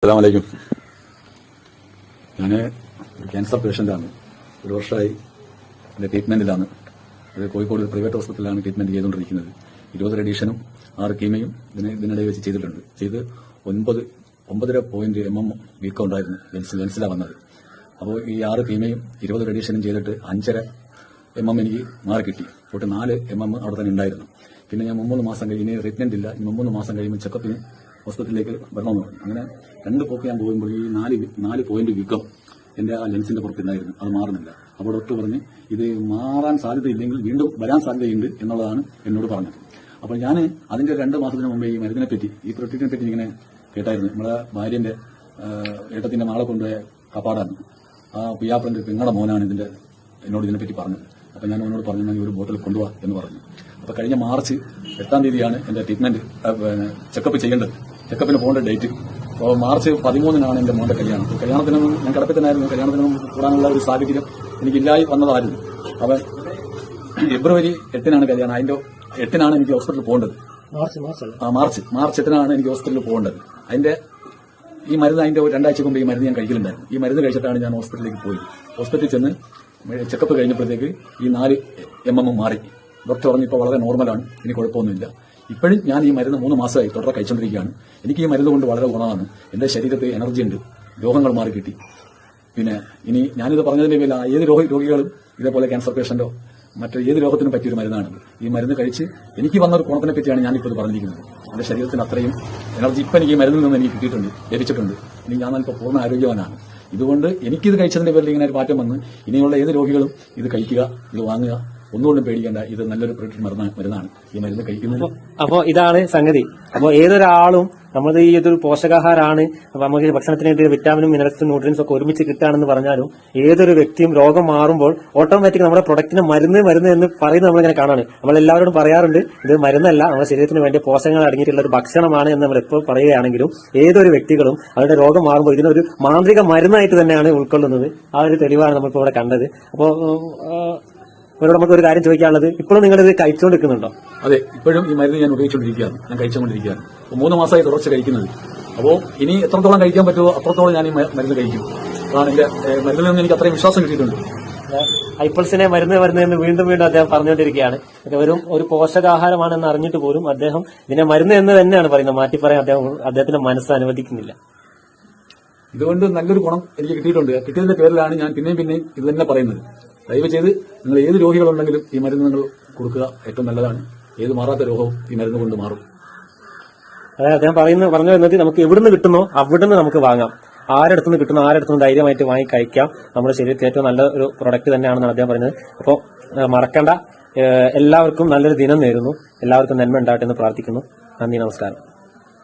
അസ്സലാമലൈക്കും. ഞാൻ ഒരു ക്യാൻസർ പേഷ്യൻ്റാണ്. ഒരു വർഷമായി എൻ്റെ ട്രീറ്റ്മെൻറ്റിലാണ്. അത് കോഴിക്കോട് ഒരു പ്രൈവറ്റ് ഹോസ്പിറ്റലിലാണ് ട്രീറ്റ്മെൻറ്റ് ചെയ്തുകൊണ്ടിരിക്കുന്നത്. 20 റേഡിയേഷനും 6 കീമയും ഇതിനിടെ വെച്ച് ചെയ്തിട്ടുണ്ട്. ചെയ്ത് 9.5 mm വീക്കം ഉണ്ടായിരുന്നു. ലെൻസിലാണ് വന്നത്. അപ്പോൾ ഈ 6 കീമയും 20 റേഡിയേഷനും ചെയ്തിട്ട് 5.5 mm എനിക്ക് മാറി കിട്ടി. തൊട്ട് 4 mm അവിടെ തന്നെ ഉണ്ടായിരുന്നു. പിന്നെ ഞാൻ 3 മാസം കഴിഞ്ഞ് ട്രീറ്റ്മെന്റ് ഇല്ല. 3 മാസം കഴിയുമ്പോൾ ചെക്കപ്പിന് ഹോസ്പിറ്റലിലേക്ക് വരണമെന്ന് പറഞ്ഞു. അങ്ങനെ 2 പോക്ക് ഞാൻ പോകുമ്പോൾ ഈ 4 പോയിന്റ് വീക്കം എന്റെ ആ ലെൻസിന്റെ പുറത്തുണ്ടായിരുന്നു. അത് മാറുന്നില്ല. അപ്പോൾ ഡോക്ടർ പറഞ്ഞ് ഇത് മാറാൻ സാധ്യതയില്ലെങ്കിൽ വീണ്ടും വരാൻ സാധ്യതയുണ്ട് എന്നുള്ളതാണ് എന്നോട് പറഞ്ഞത്. അപ്പോൾ ഞാൻ അതിന്റെ 2 മാസത്തിന് മുമ്പേ ഈ മരുന്നിനെ പറ്റി, ഈ പ്രൊട്ടക്റ്റിനെ പറ്റി ഇങ്ങനെ കേട്ടായിരുന്നു. നമ്മളെ ഭാര്യന്റെ ഏട്ടത്തിന്റെ മകളെ കൊണ്ടുപോയ കപ്പാടാണ്. ആ പിയാപ്പന്റെ പെങ്ങളുടെ മോനാണ് എന്നോട് ഇതിനെപ്പറ്റി പറഞ്ഞത്. അപ്പൊ ഞാൻ അവനോട് പറഞ്ഞു ഒരു ബോട്ടിൽ കൊണ്ടുപോവാ എന്ന് പറഞ്ഞു. അപ്പൊ കഴിഞ്ഞ മാർച്ച് 8-ാം തീയതിയാണ് എന്റെ ട്രീറ്റ്മെന്റ് ചെക്കപ്പ് ചെയ്യേണ്ടത്. ചെക്കപ്പിന് പോകേണ്ട ഡേറ്റ്. അപ്പോൾ മാർച്ച് 13-നാണ് എന്റെ മോന്റെ കല്യാണം. കല്യാണത്തിനൊന്നും ഞാൻ കിടപ്പത്തിനായിരുന്നു. കല്യാണത്തിനൊന്നും കൂടാനുള്ള ഒരു സാഹചര്യം എനിക്കില്ലായി വന്നതായിരുന്നു. അപ്പൊ ഫെബ്രുവരി 8-നാണ് കല്യാണം. അതിന്റെ 8-നാണ് എനിക്ക് ഹോസ്പിറ്റലിൽ പോകേണ്ടത്. മാർച്ച് 8-നാണ് എനിക്ക് ഹോസ്പിറ്റലിൽ പോകേണ്ടത്. അതിന്റെ ഈ മരുന്ന് അതിന്റെ 2 ആഴ്ച മുമ്പ് ഈ മരുന്ന് ഞാൻ കഴിക്കലുണ്ടായിരുന്നു. ഈ മരുന്ന് കഴിച്ചിട്ടാണ് ഞാൻ ഹോസ്പിറ്റലിലേക്ക് പോയി. ഹോസ്പിറ്റലിൽ ചെന്ന് ചെക്കപ്പ് കഴിഞ്ഞപ്പോഴത്തേക്ക് ഈ 4 mm മാറി. ഡോക്ടർ പറഞ്ഞു ഇപ്പോൾ വളരെ നോർമലാണ്, ഇനി കുഴപ്പമൊന്നുമില്ല. ഇപ്പോഴും ഞാൻ ഈ മരുന്ന് 3 മാസമായി തുടരെ കഴിച്ചുകൊണ്ടിരിക്കുകയാണ്. എനിക്ക് ഈ മരുന്ന് കൊണ്ട് വളരെ ഗുണമാണ്. എന്റെ ശരീരത്തിൽ എനർജി ഉണ്ട്, രോഗങ്ങൾ മാറി കിട്ടി. പിന്നെ ഇനി ഞാനിത് പറഞ്ഞതിന്റെ പേരിൽ ഏത് രോഗികളും ഇതേപോലെ ക്യാൻസർ പേഷ്യന്റോ മറ്റു ഏത് രോഗത്തിനും പറ്റിയൊരു മരുന്നാണ്. ഈ മരുന്ന് കഴിച്ച് എനിക്ക് വന്നൊരു ഗുണത്തിനെ പറ്റിയാണ് ഞാനിപ്പോൾ പറഞ്ഞിരിക്കുന്നത്. എന്റെ ശരീരത്തിന് അത്രയും എനർജി ഇപ്പം എനിക്ക് ഈ മരുന്നിൽ നിന്ന് എനിക്ക് കിട്ടിയിട്ടുണ്ട്, ലഭിച്ചിട്ടുണ്ട്. ഇനി ഞാൻ ഇപ്പോൾ പൂർണ്ണ ആരോഗ്യവാനാണ്. ഇതുകൊണ്ട് എനിക്കിത് കഴിച്ചതിന്റെ പേരിൽ ഇങ്ങനെ ഒരു മാറ്റം വന്ന് ഇനിയുള്ള ഏത് രോഗികളും ഇത് കഴിക്കുക, ഇത് വാങ്ങുക, ഒന്നുകൊണ്ടും പേടിക്കേണ്ട. ഇത് നല്ലൊരു പ്രൊട്ടക്ഷൻ മരുന്നാണ്. ഈ മരുന്ന് കഴിക്കുന്നത്. അപ്പോ ഇതാണ് സംഗതി. അപ്പോ ഏതൊരാളും നമ്മൾ ഈ ഇതൊരു പോഷകാഹാരമാണ്, അപ്പൊ നമുക്ക് ഭക്ഷണത്തിനായിട്ട് വിറ്റാമിനും മിനറൽസും ന്യൂട്രിയൻസും ഒക്കെ ഒരുമിച്ച് കിട്ടുകയാണെന്ന് പറഞ്ഞാലും ഏതൊരു വ്യക്തിയും രോഗം മാറുമ്പോൾ ഓട്ടോമാറ്റിക് നമ്മുടെ പ്രൊഡക്റ്റിന് മരുന്ന് എന്ന് പറയുന്നത് നമ്മളിങ്ങനെ കാണാണ്. നമ്മളെല്ലാവരോടും പറയാറുണ്ട് ഇത് മരുന്നല്ല, നമ്മുടെ ശരീരത്തിന് വേണ്ടി പോഷകങ്ങൾ അടങ്ങിയിട്ടുള്ള ഒരു ഭക്ഷണമാണ് എന്ന് നമ്മൾ എപ്പോൾ പറയുകയാണെങ്കിലും ഏതൊരു വ്യക്തികളും അവരുടെ രോഗം മാറുമ്പോൾ ഇതിനൊരു മാന്ത്രിക മരുന്നായിട്ട് തന്നെയാണ് ഉൾക്കൊള്ളുന്നത്. ആ ഒരു തെളിവാണ് നമ്മളിപ്പോൾ ഇവിടെ കണ്ടത്. അപ്പോ ഇവരോട് നമുക്ക് ഒരു കാര്യം ചോദിക്കാനുള്ളത്, ഇപ്പോഴും നിങ്ങൾ ഇത് കഴിച്ചുകൊണ്ടിരിക്കുന്നുണ്ടോ? അതെ, ഇപ്പോഴും ഈ മരുന്ന് ഞാൻ ഉപയോഗിച്ചുകൊണ്ടിരിക്കുകയാണ്. ഞാൻ കഴിച്ചുകൊണ്ടിരിക്കുകയാണ്. 3 മാസമായി തുടർച്ച കഴിക്കുന്നത്. അപ്പോൾ ഇനി എത്രത്തോളം കഴിക്കാൻ പറ്റുമോ അത്രത്തോളം ഞാൻ ഈ മരുന്ന് കഴിക്കും. അതാണ് എന്റെ മരുന്നിൽ നിന്ന് എനിക്ക് അത്രയും വിശ്വാസം കിട്ടിയിട്ടുണ്ട്. ഐപ്പിൾസിനെ മരുന്ന് എന്ന് വീണ്ടും അദ്ദേഹം പറഞ്ഞുകൊണ്ടിരിക്കുകയാണ്. വെറും ഒരു പോഷകാഹാരമാണെന്ന് അറിഞ്ഞിട്ട് പോലും അദ്ദേഹം ഇതിനെ മരുന്ന് എന്ന് തന്നെയാണ് പറയുന്നത്. മാറ്റി പറയാൻ അദ്ദേഹത്തിന്റെ മനസ്സ് അനുവദിക്കുന്നില്ല. ഇതുകൊണ്ട് നല്ലൊരു ഗുണം എനിക്ക് കിട്ടിയിട്ടുണ്ട്. കിട്ടിയതിന്റെ പേരിലാണ് ഞാൻ പിന്നെയും ഇത് തന്നെ പറയുന്നത്. ദയവ് ചെയ്ത് നിങ്ങൾ ഏത് രോഗികളുണ്ടെങ്കിലും ഈ മരുന്ന് നിങ്ങൾ കൊടുക്കുക, ഏറ്റവും നല്ലതാണ്. ഏത് മാറാത്ത രോഗവും ഈ മരുന്ന് കൊണ്ട് മാറും. അതായത് അദ്ദേഹം പറഞ്ഞു വരുന്നത് നമുക്ക് എവിടുന്ന് കിട്ടുന്നോ അവിടുന്ന് നമുക്ക് വാങ്ങാം. ആരെടുത്തുനിന്ന് കിട്ടുന്നോ ആരെടുത്തുനിന്ന് ധൈര്യമായിട്ട് വാങ്ങി കഴിക്കാം. നമ്മുടെ ശരീരത്തിൽ ഏറ്റവും നല്ല ഒരു പ്രൊഡക്റ്റ് തന്നെയാണെന്നാണ് അദ്ദേഹം പറയുന്നത്. അപ്പോൾ മറക്കണ്ട. എല്ലാവർക്കും നല്ലൊരു ദിനം നേരുന്നു. എല്ലാവർക്കും നന്മ ഉണ്ടാകട്ടെ എന്ന് പ്രാർത്ഥിക്കുന്നു. നന്ദി, നമസ്കാരം.